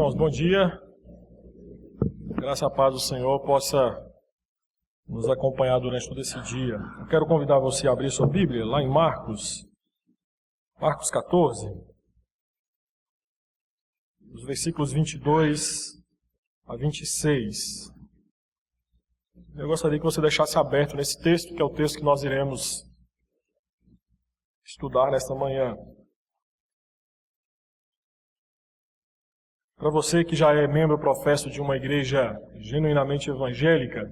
irmãos, bom dia. Graça e a paz do Senhor possa nos acompanhar durante todo esse dia. Eu quero convidar você a abrir sua Bíblia lá em Marcos 14, os versículos 22 a 26. Eu gostaria que você deixasse aberto nesse texto, que é o texto que nós iremos estudar nesta manhã. Para você que já é membro professo de uma igreja genuinamente evangélica,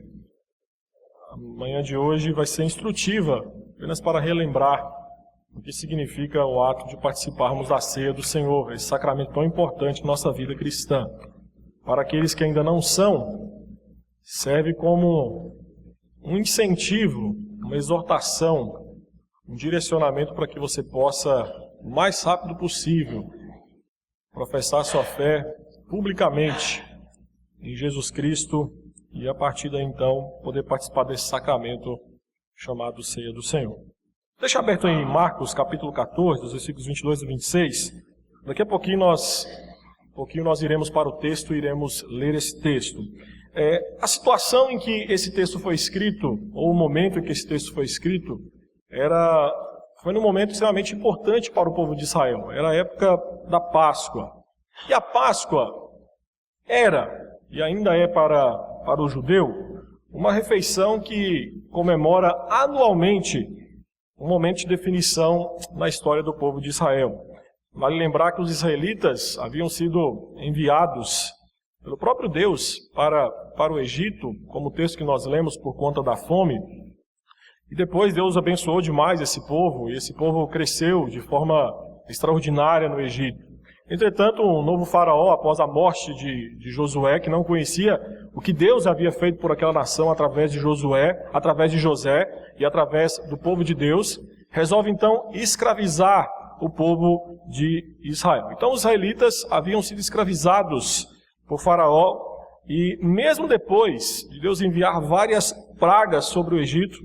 a manhã de hoje vai ser instrutiva, apenas para relembrar o que significa o ato de participarmos da ceia do Senhor, esse sacramento tão importante em nossa vida cristã. Para aqueles que ainda não são, serve como um incentivo, uma exortação, um direcionamento para que você possa, o mais rápido possível, professar sua fé publicamente em Jesus Cristo e a partir daí então poder participar desse sacramento chamado Ceia do Senhor. Deixa aberto em Marcos capítulo 14, dos versículos 22 a 26. Daqui a pouquinho nós iremos para o texto e iremos ler esse texto. A situação em que esse texto foi escrito, ou o momento em que esse texto foi escrito, foi num momento extremamente importante para o povo de Israel. Era a época da Páscoa. E a Páscoa era, e ainda é para o judeu, uma refeição que comemora anualmente um momento de definição na história do povo de Israel. Vale lembrar que os israelitas haviam sido enviados pelo próprio Deus para o Egito, como o texto que nós lemos, por conta da fome. E depois Deus abençoou demais esse povo, e esse povo cresceu de forma extraordinária no Egito. Entretanto, um novo faraó, após a morte de Josué, que não conhecia o que Deus havia feito por aquela nação através de Josué, através de José e através do povo de Deus, resolve então escravizar o povo de Israel. Então os israelitas haviam sido escravizados por faraó, e mesmo depois de Deus enviar várias pragas sobre o Egito,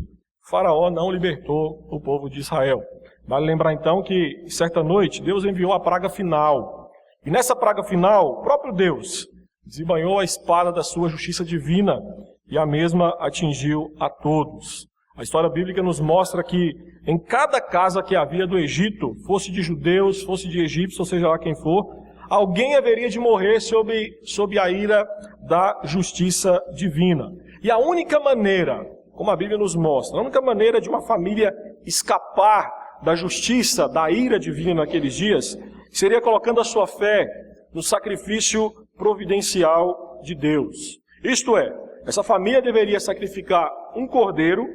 faraó não libertou o povo de Israel. Vale lembrar então que, certa noite, Deus enviou a praga final. E nessa praga final, o próprio Deus desembanhou a espada da sua justiça divina e a mesma atingiu a todos. A história bíblica nos mostra que em cada casa que havia do Egito, fosse de judeus, fosse de egípcios, ou seja lá quem for, alguém haveria de morrer sob a ira da justiça divina. E a única maneira, como a Bíblia nos mostra, a única maneira de uma família escapar da justiça, da ira divina naqueles dias, seria colocando a sua fé no sacrifício providencial de Deus. Isto é, essa família deveria sacrificar um cordeiro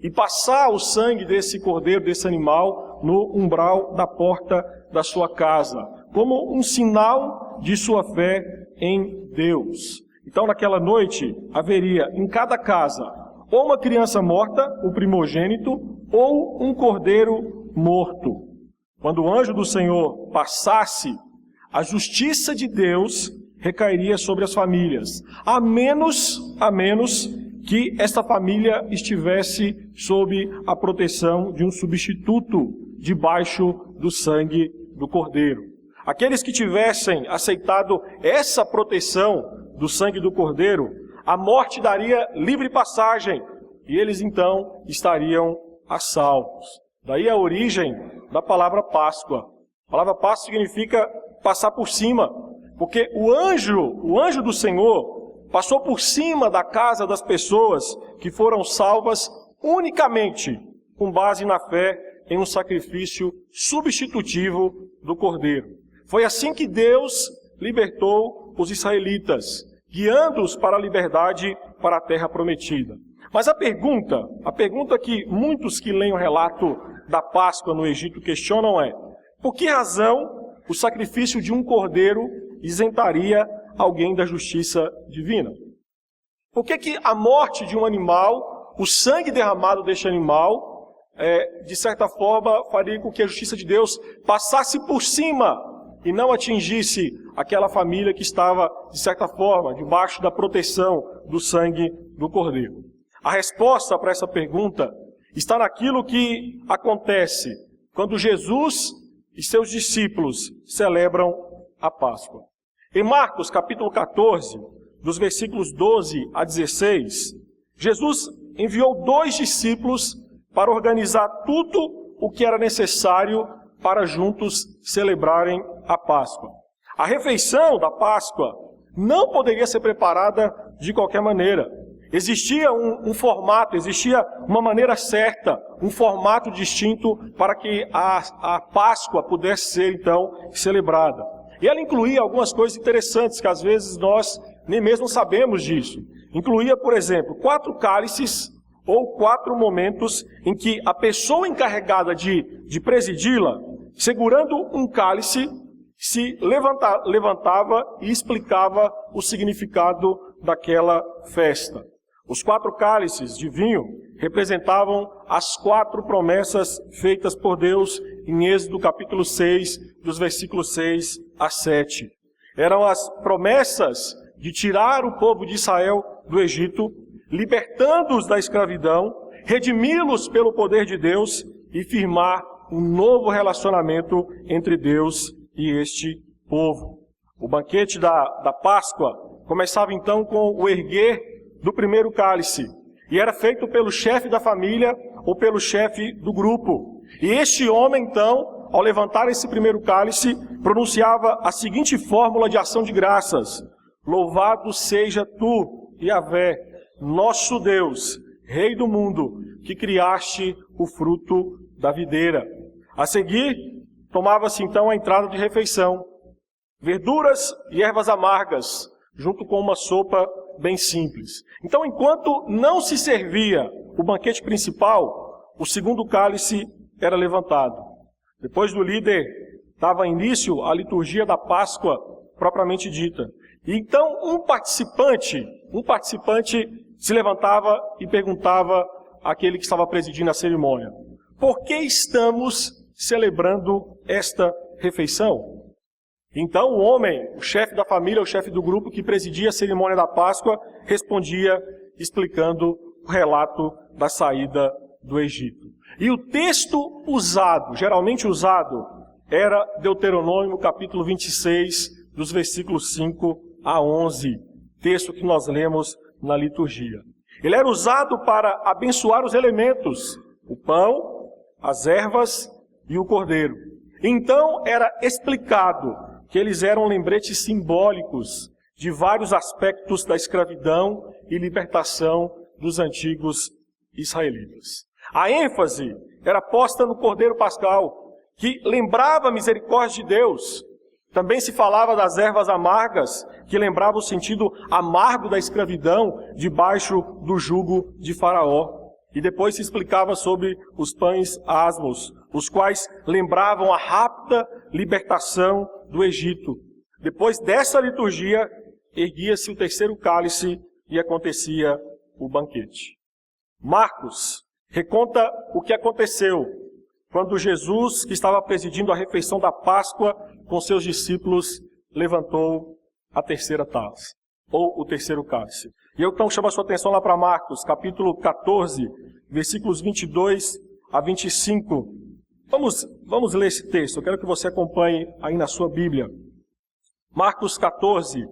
e passar o sangue desse cordeiro, desse animal, no umbral da porta da sua casa, como um sinal de sua fé em Deus. Então, naquela noite, haveria em cada casa ou uma criança morta, o primogênito, ou um cordeiro morto. Quando o anjo do Senhor passasse, a justiça de Deus recairia sobre as famílias, a menos que esta família estivesse sob a proteção de um substituto debaixo do sangue do cordeiro. Aqueles que tivessem aceitado essa proteção do sangue do cordeiro, a morte daria livre passagem e eles então estariam a salvos. Daí a origem da palavra Páscoa. A palavra Páscoa significa passar por cima, porque o anjo do Senhor passou por cima da casa das pessoas que foram salvas unicamente com base na fé em um sacrifício substitutivo do Cordeiro. Foi assim que Deus libertou os israelitas, guiando-os para a liberdade, para a terra prometida. Mas a pergunta que muitos que leem o relato da Páscoa no Egito questionam é: por que razão o sacrifício de um cordeiro isentaria alguém da justiça divina? Por que a morte de um animal, o sangue derramado deste animal, de certa forma faria com que a justiça de Deus passasse por cima e não atingisse aquela família que estava, de certa forma, debaixo da proteção do sangue do cordeiro? A resposta para essa pergunta está naquilo que acontece quando Jesus e seus discípulos celebram a Páscoa. Em Marcos, capítulo 14, dos versículos 12 a 16, Jesus enviou 2 discípulos para organizar tudo o que era necessário para juntos celebrarem a Páscoa. A refeição da Páscoa não poderia ser preparada de qualquer maneira. Existia um formato, existia uma maneira certa, um formato distinto para que a Páscoa pudesse ser, então, celebrada. E ela incluía algumas coisas interessantes que às vezes nós nem mesmo sabemos disso. Incluía, por exemplo, 4 cálices ou 4 momentos em que a pessoa encarregada de presidi-la, segurando um cálice, se levantava e explicava o significado daquela festa. Os 4 cálices de vinho representavam as 4 promessas feitas por Deus em Êxodo capítulo 6, dos versículos 6 a 7. Eram as promessas de tirar o povo de Israel do Egito, libertando-os da escravidão, redimi-los pelo poder de Deus e firmar um novo relacionamento entre Deus e este povo. O banquete da Páscoa começava então com o erguer do primeiro cálice, e era feito pelo chefe da família ou pelo chefe do grupo. E este homem então, ao levantar esse primeiro cálice, pronunciava a seguinte fórmula de ação de graças: louvado seja tu, Yahvé, nosso Deus, Rei do mundo, que criaste o fruto da videira. A seguir, tomava-se então a entrada de refeição, verduras e ervas amargas, junto com uma sopa bem simples. Então, enquanto não se servia o banquete principal, o segundo cálice era levantado. Depois do líder dava início à liturgia da Páscoa propriamente dita. E então um participante se levantava e perguntava àquele que estava presidindo a cerimônia: por que estamos celebrando esta refeição? Então o homem, o chefe da família, o chefe do grupo que presidia a cerimônia da Páscoa, respondia explicando o relato da saída do Egito. E o texto usado, geralmente usado, era Deuteronômio capítulo 26, dos versículos 5 a 11, texto que nós lemos na liturgia. Ele era usado para abençoar os elementos, o pão, as ervas e o cordeiro. Então era explicado que eles eram lembretes simbólicos de vários aspectos da escravidão e libertação dos antigos israelitas. A ênfase era posta no Cordeiro Pascal, que lembrava a misericórdia de Deus. Também se falava das ervas amargas, que lembrava o sentido amargo da escravidão debaixo do jugo de Faraó. E depois se explicava sobre os pães asmos, os quais lembravam a rápida libertação do Egito. Depois dessa liturgia, erguia-se o terceiro cálice e acontecia o banquete. Marcos reconta o que aconteceu quando Jesus, que estava presidindo a refeição da Páscoa com seus discípulos, levantou a terceira taça, ou o terceiro cálice. E eu então chamo a sua atenção lá para Marcos, capítulo 14, versículos 22 a 25. Vamos ler esse texto, eu quero que você acompanhe aí na sua Bíblia. Marcos 14,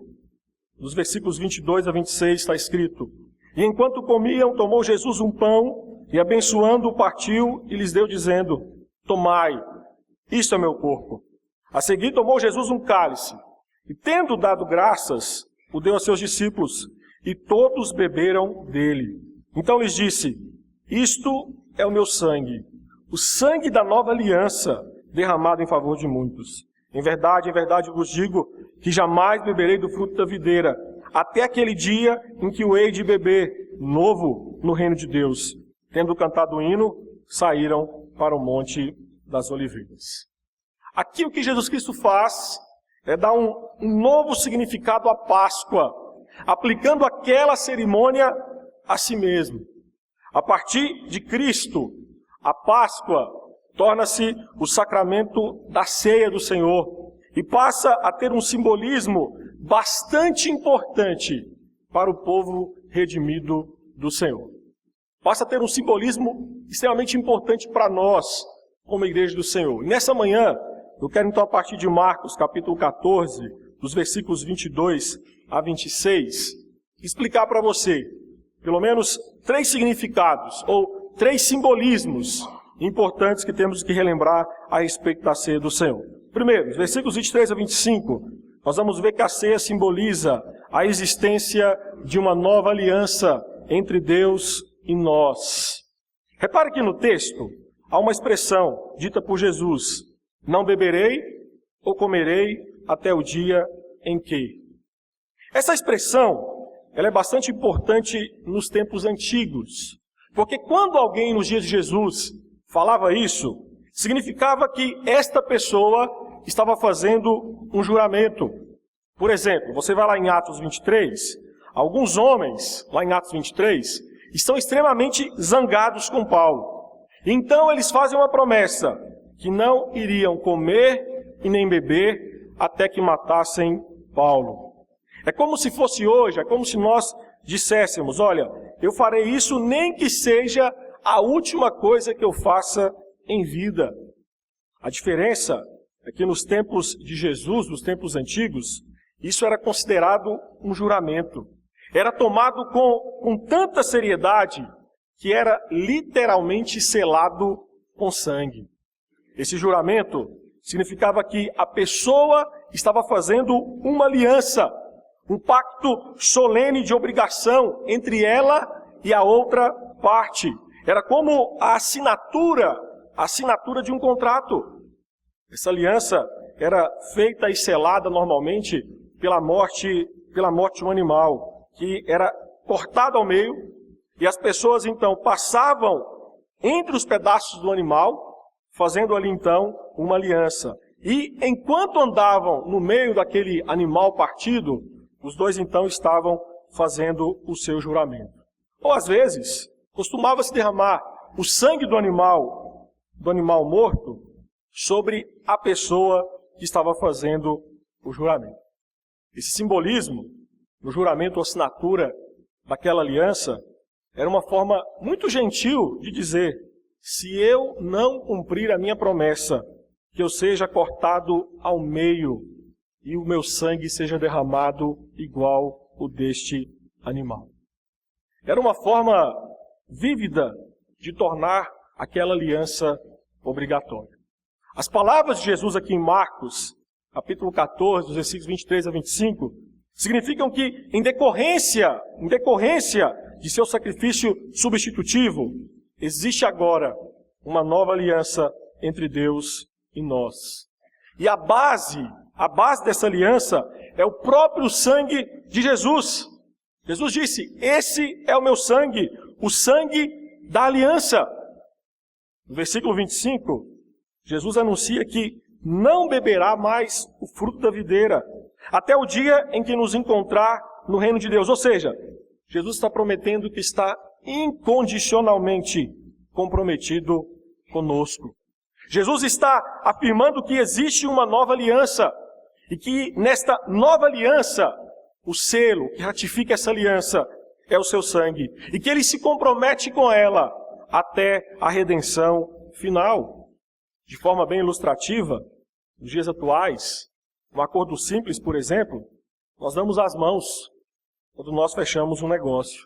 dos versículos 22 a 26, está escrito: e enquanto comiam, tomou Jesus um pão, e abençoando-o, partiu e lhes deu, dizendo: tomai, isto é meu corpo. A seguir tomou Jesus um cálice, e tendo dado graças, o deu a seus discípulos, e todos beberam dele. Então lhes disse: isto é o meu sangue, o sangue da nova aliança, derramado em favor de muitos. Em verdade vos digo, que jamais beberei do fruto da videira, até aquele dia em que o hei de beber, novo no reino de Deus. Tendo cantado o hino, saíram para o Monte das Oliveiras. Aqui o que Jesus Cristo faz é dar um novo significado à Páscoa, aplicando aquela cerimônia a si mesmo. A partir de Cristo, a Páscoa torna-se o sacramento da ceia do Senhor e passa a ter um simbolismo bastante importante para o povo redimido do Senhor. Passa a ter um simbolismo extremamente importante para nós, como Igreja do Senhor. E nessa manhã, eu quero então, a partir de Marcos, capítulo 14, dos versículos 22 a 26, explicar para você, pelo menos 3 significados, ou 3 simbolismos importantes que temos que relembrar a respeito da ceia do Senhor. Primeiro, os versículos 23 a 25, nós vamos ver que a ceia simboliza a existência de uma nova aliança entre Deus e nós. Repare que no texto há uma expressão dita por Jesus: não beberei ou comerei até o dia em que. Essa expressão, ela é bastante importante nos tempos antigos, porque quando alguém nos dias de Jesus falava isso, significava que esta pessoa estava fazendo um juramento. Por exemplo, você vai lá em Atos 23, alguns homens, lá em Atos 23, estão extremamente zangados com Paulo. Então eles fazem uma promessa, que não iriam comer e nem beber até que matassem Paulo. É como se fosse hoje, é como se nós disséssemos: olha, eu farei isso nem que seja a última coisa que eu faça em vida. A diferença é que nos tempos de Jesus, nos tempos antigos, isso era considerado um juramento. Era tomado com tanta seriedade que era literalmente selado com sangue. Esse juramento significava que a pessoa estava fazendo uma aliança, um pacto solene de obrigação entre ela e a outra parte. Era como a assinatura de um contrato. Essa aliança era feita e selada normalmente pela morte de um animal, que era cortado ao meio, e as pessoas então passavam entre os pedaços do animal, fazendo ali então uma aliança. E enquanto andavam no meio daquele animal partido, os dois então estavam fazendo o seu juramento. Ou às vezes, costumava-se derramar o sangue do animal morto sobre a pessoa que estava fazendo o juramento. Esse simbolismo, no juramento ou assinatura daquela aliança, era uma forma muito gentil de dizer: se eu não cumprir a minha promessa, que eu seja cortado ao meio e o meu sangue seja derramado igual o deste animal. Era uma forma vívida de tornar aquela aliança obrigatória. As palavras de Jesus aqui em Marcos, capítulo 14, dos versículos 23 a 25, significam que, em decorrência de seu sacrifício substitutivo, existe agora uma nova aliança entre Deus e nós. E a base dessa aliança é o próprio sangue de Jesus. Jesus disse: esse é o meu sangue, o sangue da aliança. No versículo 25, Jesus anuncia que não beberá mais o fruto da videira, até o dia em que nos encontrar no reino de Deus. Ou seja, Jesus está prometendo que está incondicionalmente comprometido conosco. Jesus está afirmando que existe uma nova aliança, e que nesta nova aliança, o selo que ratifica essa aliança é o seu sangue, e que ele se compromete com ela até a redenção final. De forma bem ilustrativa, nos dias atuais, um acordo simples, por exemplo, nós damos as mãos quando nós fechamos um negócio.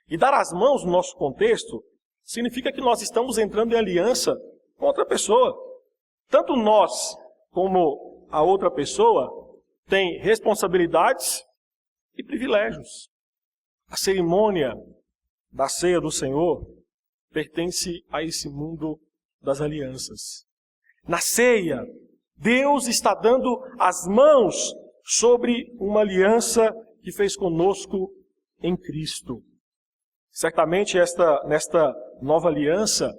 E dar as mãos no nosso contexto significa que nós estamos entrando em aliança com outra pessoa. Tanto nós como a outra pessoa têm responsabilidades e privilégios. A cerimônia da ceia do Senhor pertence a esse mundo das alianças. Na ceia, Deus está dando as mãos sobre uma aliança que fez conosco em Cristo. Certamente nesta nova aliança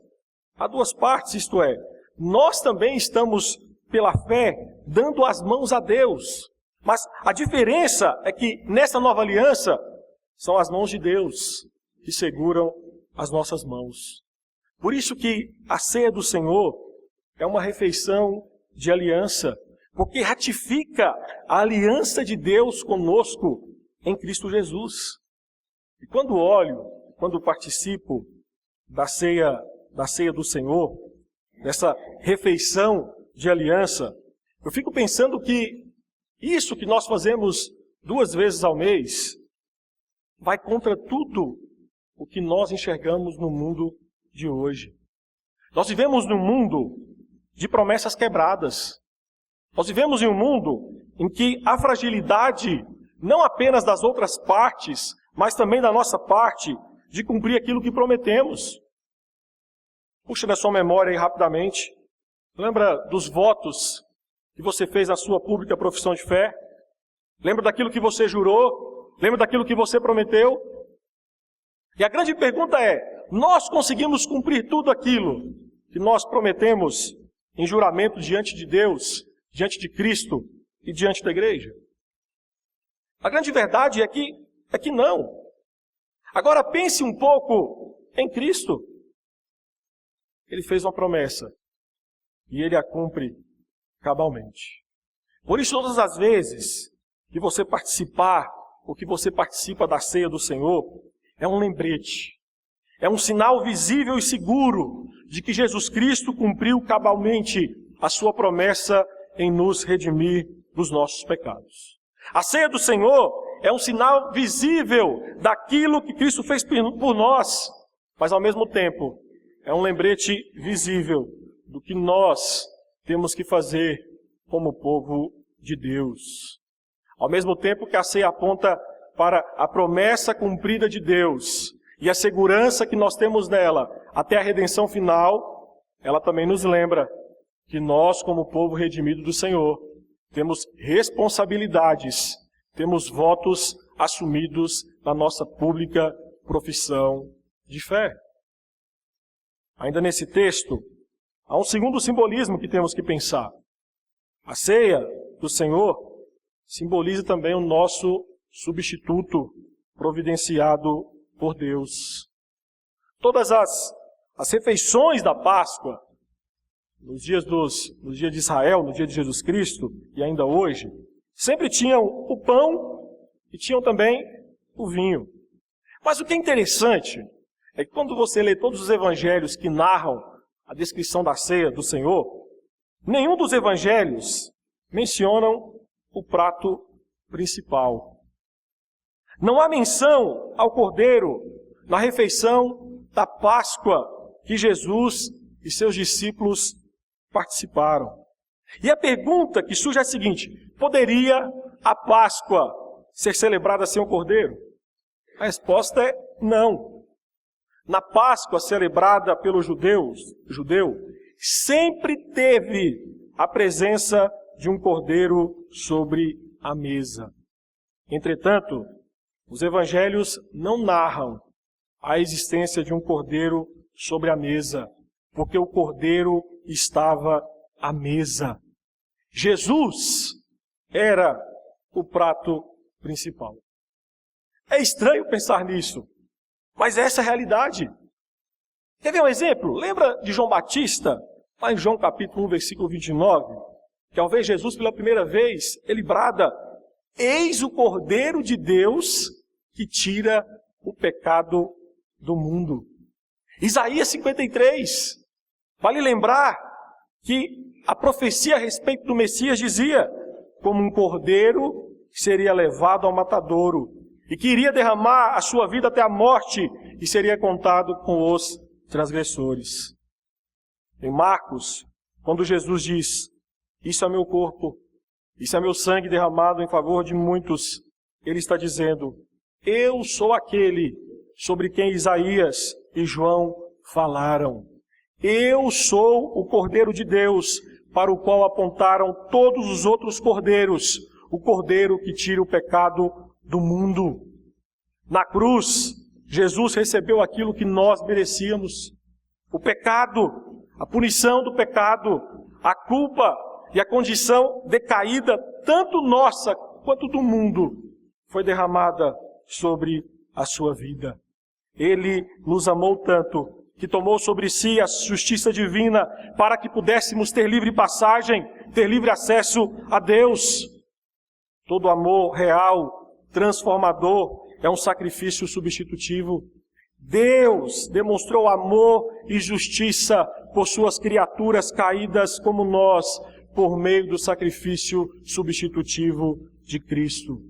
há duas partes, isto é, nós também estamos, pela fé, dando as mãos a Deus. Mas a diferença é que nessa nova aliança são as mãos de Deus que seguram as nossas mãos. Por isso que a ceia do Senhor é uma refeição de aliança, porque ratifica a aliança de Deus conosco em Cristo Jesus. E quando participo da ceia do Senhor, dessa refeição de aliança, eu fico pensando que Isso que nós fazemos 2 vezes ao mês vai contra tudo o que nós enxergamos no mundo de hoje. Nós vivemos num mundo de promessas quebradas. Nós vivemos em um mundo em que a fragilidade, não apenas das outras partes, mas também da nossa parte, de cumprir aquilo que prometemos. Puxa na sua memória aí rapidamente. Lembra dos votos que você fez na sua pública profissão de fé? Lembra daquilo que você jurou? Lembra daquilo que você prometeu? E a grande pergunta é, nós conseguimos cumprir tudo aquilo que nós prometemos em juramento diante de Deus, diante de Cristo e diante da igreja? A grande verdade é que não. Agora pense um pouco em Cristo. Ele fez uma promessa e ele a cumpre cabalmente. Por isso, todas as vezes que você participar ou que você participa da ceia do Senhor, é um lembrete, é um sinal visível e seguro de que Jesus Cristo cumpriu cabalmente a sua promessa em nos redimir dos nossos pecados. A ceia do Senhor é um sinal visível daquilo que Cristo fez por nós, mas ao mesmo tempo é um lembrete visível do que nós temos que fazer como povo de Deus. Ao mesmo tempo que a ceia aponta para a promessa cumprida de Deus e a segurança que nós temos nela até a redenção final, ela também nos lembra que nós, como povo redimido do Senhor, temos responsabilidades, temos votos assumidos na nossa pública profissão de fé. Ainda nesse texto, há um segundo simbolismo que temos que pensar. A ceia do Senhor simboliza também o nosso substituto providenciado por Deus. Todas as refeições da Páscoa, nos dias de Israel, no dia de Jesus Cristo e ainda hoje, sempre tinham o pão e tinham também o vinho. Mas o que é interessante é que quando você lê todos os evangelhos que narram a descrição da ceia do Senhor, nenhum dos evangelhos mencionam o prato principal. Não há menção ao cordeiro na refeição da Páscoa que Jesus e seus discípulos participaram. E a pergunta que surge é a seguinte: poderia a Páscoa ser celebrada sem o cordeiro? A resposta é não. Na Páscoa celebrada pelo judeu, sempre teve a presença de um cordeiro sobre a mesa. Entretanto, os evangelhos não narram a existência de um cordeiro sobre a mesa, porque o cordeiro estava à mesa. Jesus era o prato principal. É estranho pensar nisso, mas essa é a realidade. Quer ver um exemplo? Lembra de João Batista, lá em João capítulo 1, versículo 29, que ao ver Jesus pela primeira vez, ele brada: eis o Cordeiro de Deus que tira o pecado do mundo. Isaías 53, vale lembrar que a profecia a respeito do Messias dizia: como um cordeiro que seria levado ao matadouro, e que iria derramar a sua vida até a morte, e seria contado com os transgressores. Em Marcos, quando Jesus diz: isso é meu corpo, isso é meu sangue derramado em favor de muitos, ele está dizendo: eu sou aquele sobre quem Isaías e João falaram. Eu sou o Cordeiro de Deus, para o qual apontaram todos os outros cordeiros, o Cordeiro que tira o pecado do mundo. Na cruz, Jesus recebeu aquilo que nós merecíamos: o pecado, a punição do pecado, a culpa e a condição decaída, tanto nossa quanto do mundo, foi derramada sobre a sua vida. Ele nos amou tanto que tomou sobre si a justiça divina para que pudéssemos ter livre passagem, ter livre acesso a Deus. Todo amor real, transformador, é um sacrifício substitutivo. Deus demonstrou amor e justiça por suas criaturas caídas como nós, por meio do sacrifício substitutivo de Cristo.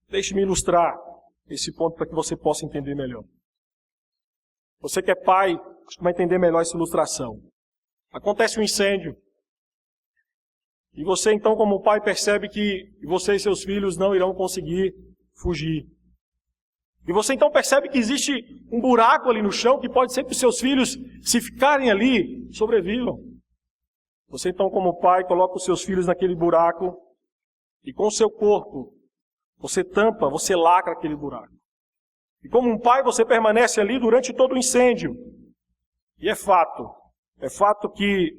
Deixe-me ilustrar esse ponto para que você possa entender melhor. Você que é pai, acho que vai entender melhor essa ilustração. Acontece um incêndio. E você então, como pai, percebe que você e seus filhos não irão conseguir fugir. E você então percebe que existe um buraco ali no chão que pode ser que os seus filhos, se ficarem ali, sobrevivam. Você então, como pai, coloca os seus filhos naquele buraco e com o seu corpo, você tampa, você lacra aquele buraco. E como um pai, você permanece ali durante todo o incêndio. E é fato que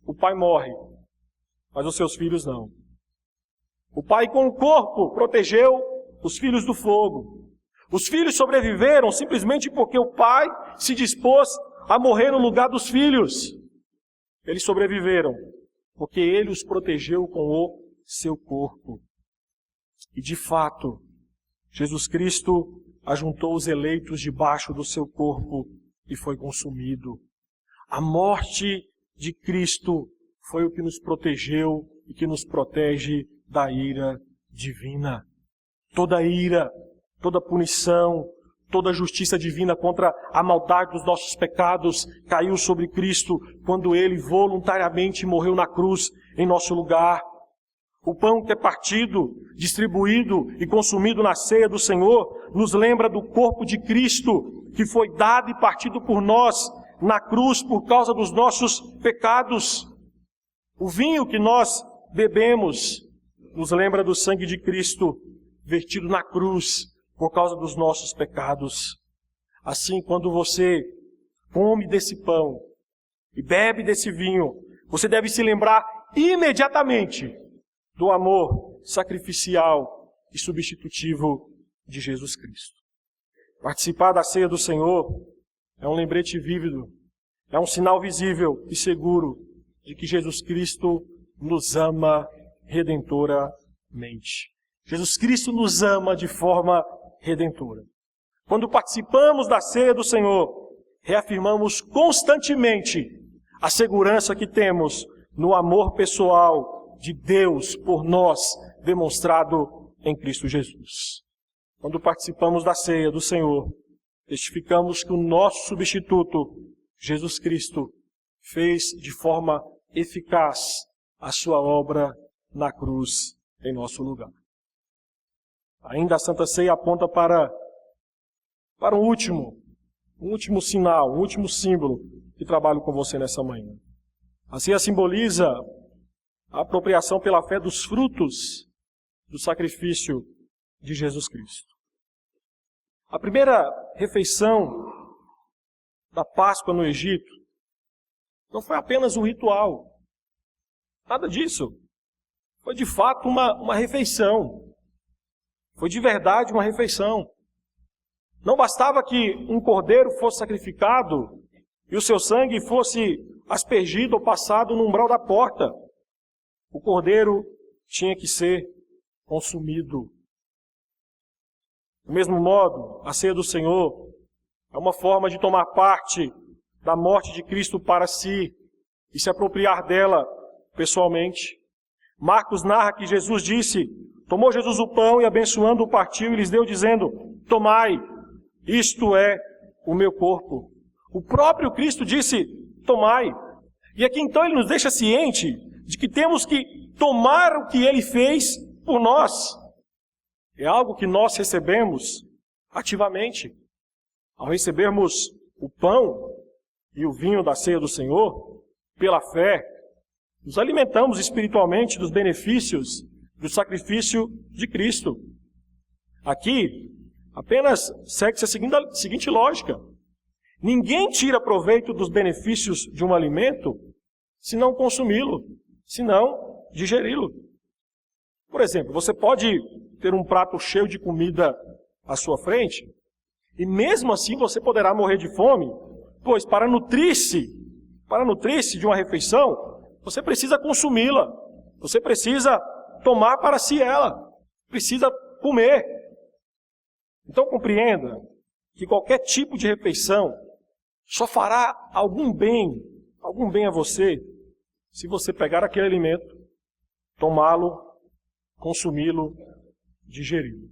o pai morre, mas os seus filhos não. O pai com o corpo protegeu os filhos do fogo. Os filhos sobreviveram simplesmente porque o pai se dispôs a morrer no lugar dos filhos. Eles sobreviveram porque ele os protegeu com o seu corpo. E de fato, Jesus Cristo ajuntou os eleitos debaixo do seu corpo e foi consumido. A morte de Cristo foi o que nos protegeu e que nos protege da ira divina. Toda ira, toda punição, toda justiça divina contra a maldade dos nossos pecados caiu sobre Cristo quando Ele voluntariamente morreu na cruz em nosso lugar. O pão que é partido, distribuído e consumido na ceia do Senhor nos lembra do corpo de Cristo que foi dado e partido por nós na cruz por causa dos nossos pecados. O vinho que nós bebemos nos lembra do sangue de Cristo vertido na cruz por causa dos nossos pecados. Assim, quando você come desse pão e bebe desse vinho, você deve se lembrar imediatamente do amor sacrificial e substitutivo de Jesus Cristo. Participar da ceia do Senhor é um lembrete vívido, é um sinal visível e seguro de que Jesus Cristo nos ama redentoramente. Jesus Cristo nos ama de forma redentora. Quando participamos da ceia do Senhor, reafirmamos constantemente a segurança que temos no amor pessoal de Deus por nós, demonstrado em Cristo Jesus. Quando participamos da ceia do Senhor, testificamos que o nosso substituto, Jesus Cristo, fez de forma eficaz a sua obra na cruz em nosso lugar. Ainda a Santa Ceia aponta para um último sinal, um último símbolo que trabalho com você nessa manhã. A ceia simboliza a apropriação pela fé dos frutos do sacrifício de Jesus Cristo. A primeira refeição da Páscoa no Egito não foi apenas um ritual. Nada disso. Foi de fato uma refeição. Foi de verdade uma refeição. Não bastava que um cordeiro fosse sacrificado e o seu sangue fosse aspergido ou passado no umbral da porta. O cordeiro tinha que ser consumido. Do mesmo modo, a ceia do Senhor é uma forma de tomar parte da morte de Cristo para si e se apropriar dela pessoalmente. Marcos narra que Jesus disse, tomou Jesus o pão e abençoando o partiu e lhes deu dizendo, tomai, isto é o meu corpo. O próprio Cristo disse, tomai. E aqui então ele nos deixa ciente de que temos que tomar o que ele fez por nós. É algo que nós recebemos ativamente. Ao recebermos o pão e o vinho da ceia do Senhor, pela fé, nos alimentamos espiritualmente dos benefícios do sacrifício de Cristo. Aqui, apenas segue-se a seguinte lógica. Ninguém tira proveito dos benefícios de um alimento se não consumi-lo, se não digeri-lo. Por exemplo, você pode ter um prato cheio de comida à sua frente e mesmo assim você poderá morrer de fome, pois para nutrir-se de uma refeição, você precisa consumi-la, você precisa tomar para si ela, precisa comer. Então compreenda que qualquer tipo de refeição só fará algum bem a você, se você pegar aquele alimento, tomá-lo, consumi-lo, digeri-lo.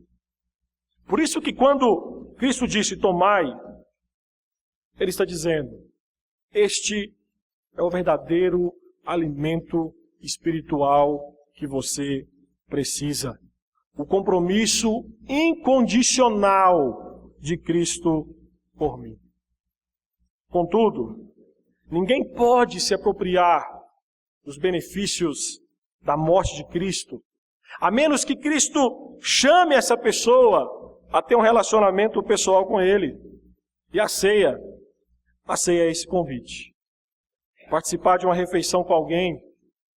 Por isso que quando Cristo disse, tomai, Ele está dizendo, este é o verdadeiro alimento espiritual que você precisa. O compromisso incondicional de Cristo por mim. Contudo, ninguém pode se apropriar dos benefícios da morte de Cristo, a menos que Cristo chame essa pessoa a ter um relacionamento pessoal com Ele. E a ceia é esse convite. Participar de uma refeição com alguém,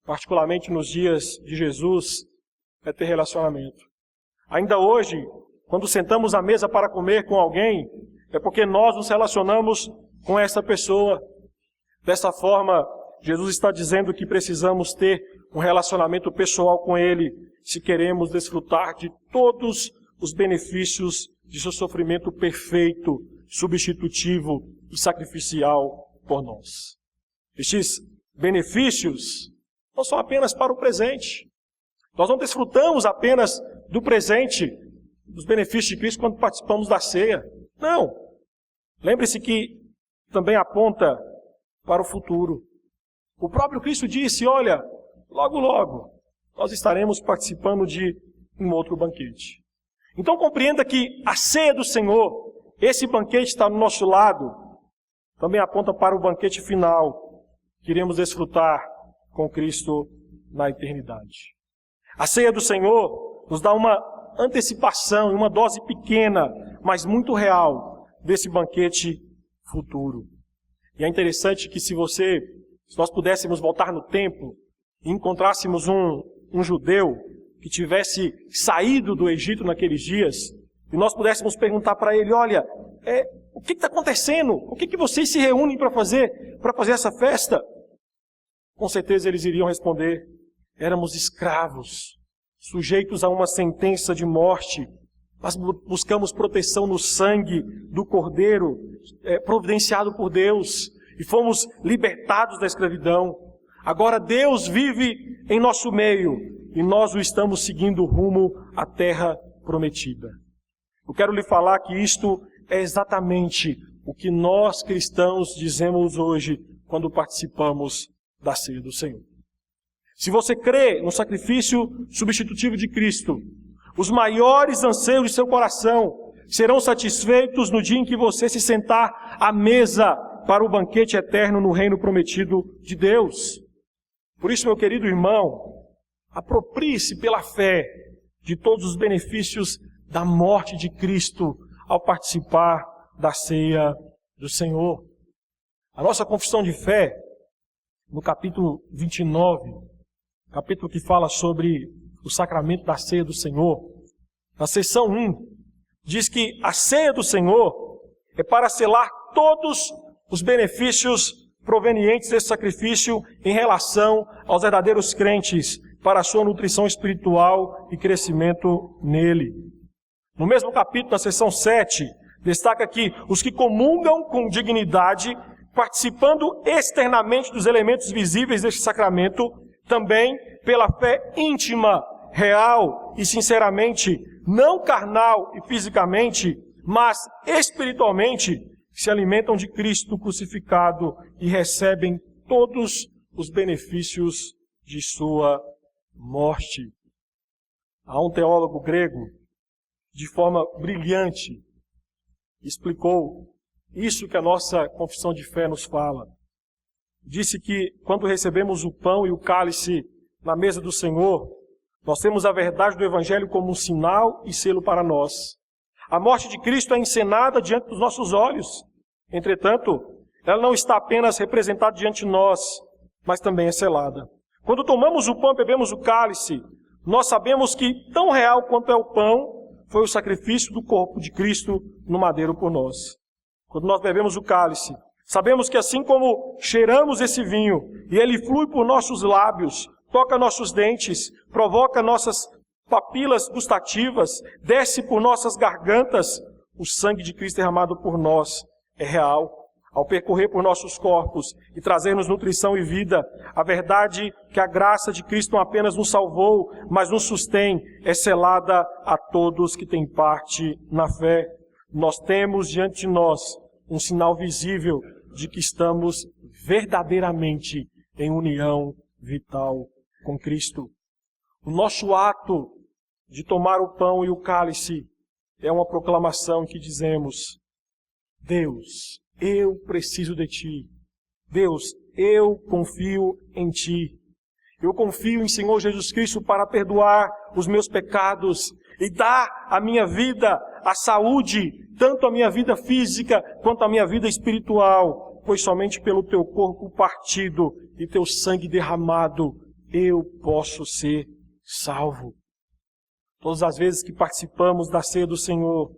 particularmente nos dias de Jesus, é ter relacionamento. Ainda hoje, quando sentamos à mesa para comer com alguém, é porque nós nos relacionamos com essa pessoa. Dessa forma, Jesus está dizendo que precisamos ter um relacionamento pessoal com Ele, se queremos desfrutar de todos os benefícios de seu sofrimento perfeito, substitutivo e sacrificial por nós. Estes benefícios não são apenas para o presente. Nós não desfrutamos apenas do presente, dos benefícios de Cristo quando participamos da ceia. Não. Lembre-se que também aponta para o futuro. O próprio Cristo disse, olha, logo, logo, nós estaremos participando de um outro banquete. Então compreenda que a ceia do Senhor, esse banquete está do nosso lado, também aponta para o banquete final, que iremos desfrutar com Cristo na eternidade. A ceia do Senhor nos dá uma antecipação e uma dose pequena, mas muito real, desse banquete futuro. E é interessante que se nós pudéssemos voltar no tempo e encontrássemos um judeu que tivesse saído do Egito naqueles dias, e nós pudéssemos perguntar para ele, olha, o que está acontecendo? O que vocês se reúnem para fazer essa festa? Com certeza eles iriam responder, éramos escravos, sujeitos a uma sentença de morte, mas buscamos proteção no sangue do Cordeiro, providenciado por Deus, e fomos libertados da escravidão. Agora Deus vive em nosso meio, e nós o estamos seguindo rumo à terra prometida. Eu quero lhe falar que isto é exatamente o que nós cristãos dizemos hoje quando participamos da ceia do Senhor. Se você crê no sacrifício substitutivo de Cristo, os maiores anseios de seu coração serão satisfeitos no dia em que você se sentar à mesa para o banquete eterno no reino prometido de Deus. Por isso, meu querido irmão, aproprie-se pela fé de todos os benefícios da morte de Cristo ao participar da ceia do Senhor. A nossa confissão de fé, no capítulo 29, capítulo que fala sobre o sacramento da ceia do Senhor, na seção 1, diz que a ceia do Senhor é para selar todos os benefícios provenientes desse sacrifício em relação aos verdadeiros crentes, para a sua nutrição espiritual e crescimento nele. No mesmo capítulo, na seção 7, destaca que os que comungam com dignidade, participando externamente dos elementos visíveis deste sacramento, também pela fé íntima, real e sinceramente, não carnal e fisicamente, mas espiritualmente, se alimentam de Cristo crucificado e recebem todos os benefícios de sua morte. Há um teólogo grego, de forma brilhante, explicou isso que a nossa confissão de fé nos fala. Disse que quando recebemos o pão e o cálice na mesa do Senhor, nós temos a verdade do Evangelho como um sinal e selo para nós. A morte de Cristo é encenada diante dos nossos olhos. Entretanto, ela não está apenas representada diante de nós, mas também é selada. Quando tomamos o pão e bebemos o cálice, nós sabemos que tão real quanto é o pão, foi o sacrifício do corpo de Cristo no madeiro por nós. Quando nós bebemos o cálice, sabemos que assim como cheiramos esse vinho, e ele flui por nossos lábios, toca nossos dentes, provoca nossas papilas gustativas, desce por nossas gargantas, o sangue de Cristo derramado por nós é real. ao percorrer por nossos corpos e trazer-nos nutrição e vida, a verdade que a graça de Cristo não apenas nos salvou, mas nos sustém, é selada a todos que têm parte na fé. Nós temos diante de nós um sinal visível de que estamos verdadeiramente em união vital com Cristo. O nosso ato de tomar o pão e o cálice é uma proclamação que dizemos: Deus, eu preciso de Ti. Deus, eu confio em Ti. Eu confio em Senhor Jesus Cristo para perdoar os meus pecados e dar à minha vida a saúde, tanto a minha vida física quanto a minha vida espiritual, pois somente pelo Teu corpo partido e Teu sangue derramado eu posso ser salvo. Todas as vezes que participamos da ceia do Senhor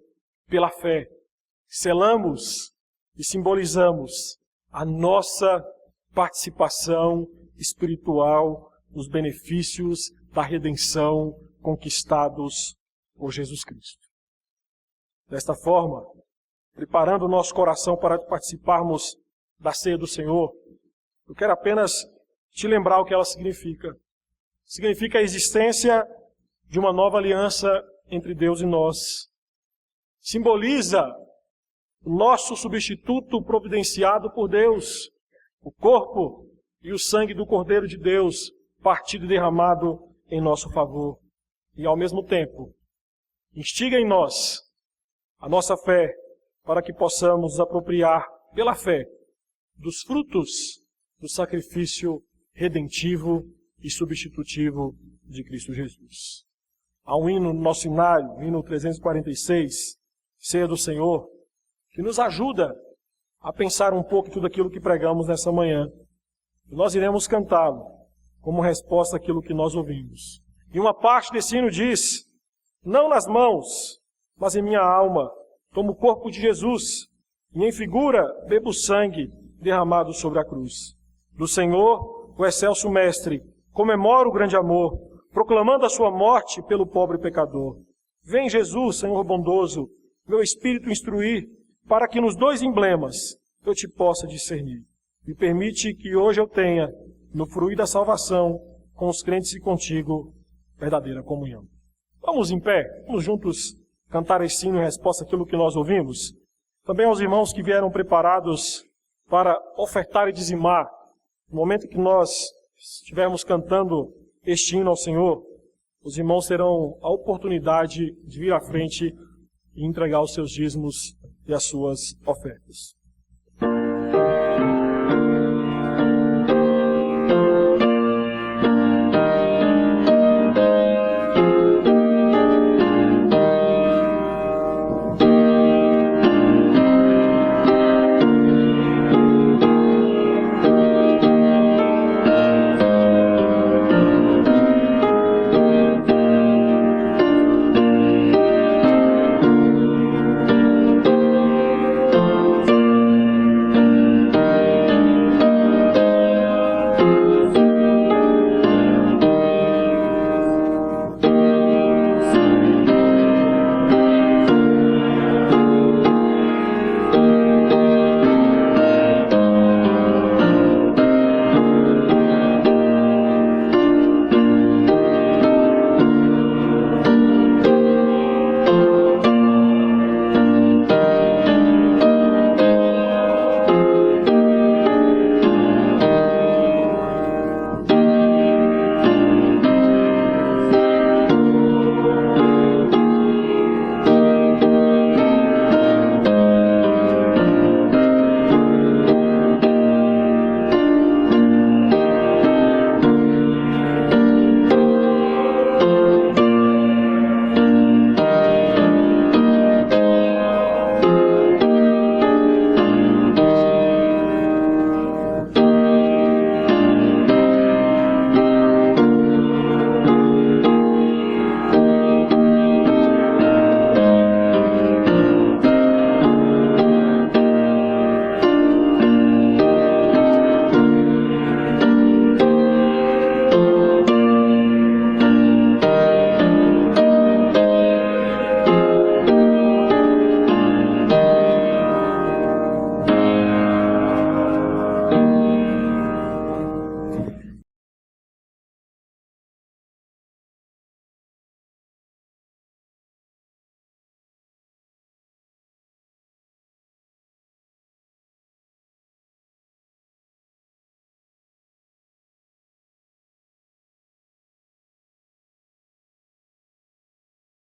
pela fé, selamos e simbolizamos a nossa participação espiritual nos benefícios da redenção conquistados por Jesus Cristo. Desta forma, preparando o nosso coração para participarmos da ceia do Senhor, eu quero apenas te lembrar o que ela significa. Significa a existência de uma nova aliança entre Deus e nós. Simboliza o nosso substituto providenciado por Deus, o corpo e o sangue do Cordeiro de Deus, partido e derramado em nosso favor. E ao mesmo tempo, instiga em nós a nossa fé, para que possamos nos apropriar pela fé dos frutos do sacrifício redentivo e substitutivo de Cristo Jesus. Há um hino no nosso cenário, o hino 346, Ceia do Senhor, que nos ajuda a pensar um pouco em tudo aquilo que pregamos nessa manhã. E nós iremos cantá-lo como resposta àquilo que nós ouvimos. E uma parte desse hino diz: não nas mãos, mas em minha alma, tomo o corpo de Jesus, e em figura bebo o sangue derramado sobre a cruz. Do Senhor, o excelso Mestre, comemoro o grande amor, proclamando a sua morte pelo pobre pecador. Vem Jesus, Senhor bondoso, meu espírito instruir, para que nos dois emblemas eu te possa discernir. E permite que hoje eu tenha, no fruir da salvação, com os crentes e contigo, verdadeira comunhão. Vamos em pé, vamos juntos cantar esse hino em resposta àquilo que nós ouvimos. Também aos irmãos que vieram preparados para ofertar e dizimar. No momento que nós estivermos cantando este hino ao Senhor, os irmãos terão a oportunidade de vir à frente e entregar os seus dízimos e as suas ofertas.